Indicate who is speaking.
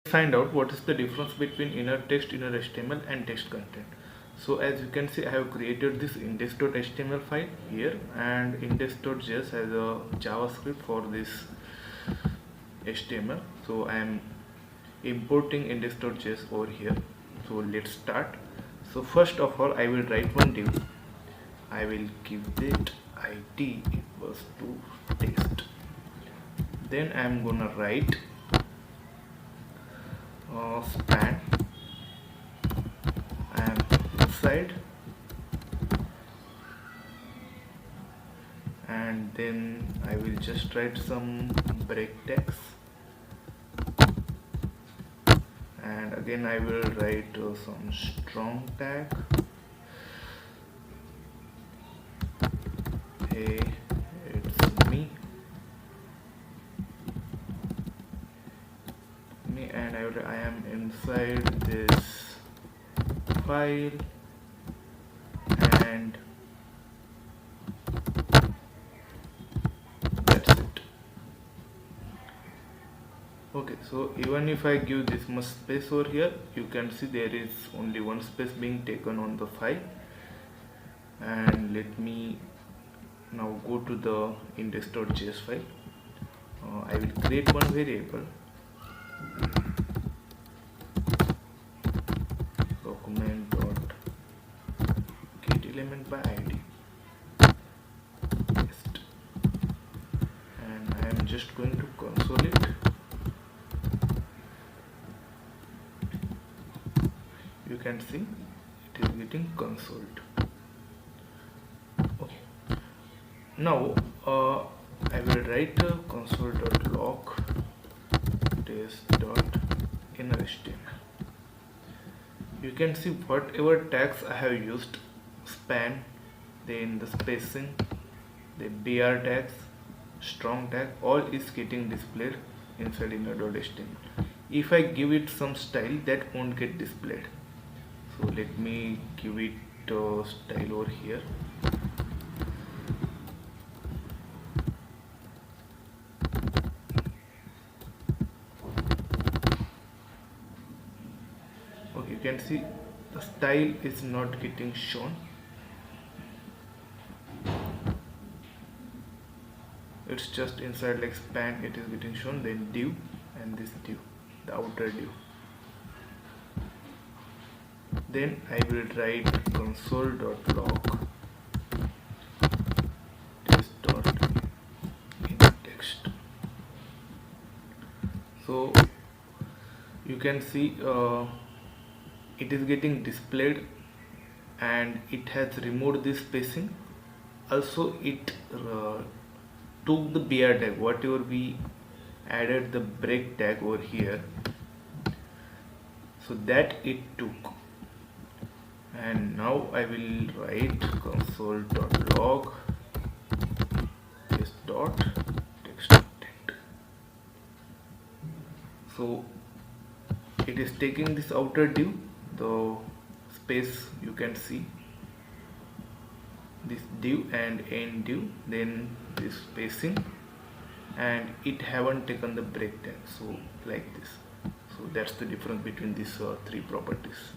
Speaker 1: Find out what is the difference between InnerText, InnerHTML and TextContent. So as you can see, I have created this index.html file here, and index.js has a JavaScript for this HTML. So I am importing index.js over here. So let's start. So first of all, I will write one div. I will give it id equals to text. Then I am gonna write span and inside, and then I will just write some break tags, and again I will write some strong tag. Hey, it's me, and I am inside this file, and that's it. Okay, so even if I give this much space over here, you can see there is only one space being taken on the file. And let me now go to the index.js file. I will create one variable, document dot get element by id, test, and I am just going to console it. You can see it is getting consoled. Okay, now I will write a console.log test.innerHTML. You can see whatever tags I have used, span, then the spacing, the br tags, strong tag, all is getting displayed inside inner.html. If I give it some style, that won't get displayed. So let me give it style over here. Okay, you can see the style is not getting shown. It's just inside like span, it is getting shown, then div, and this div, the outer div. Then I will write console.log test.innerText. So you can see it is getting displayed, and it has removed this spacing. Also it took the br tag, whatever we added the break tag over here, so that it took. And now I will write console.log test.textContent. So it is taking this outer div, the space you can see, this div and end div, then this spacing, and it haven't taken the break tag, so like this. So that's the difference between these three properties.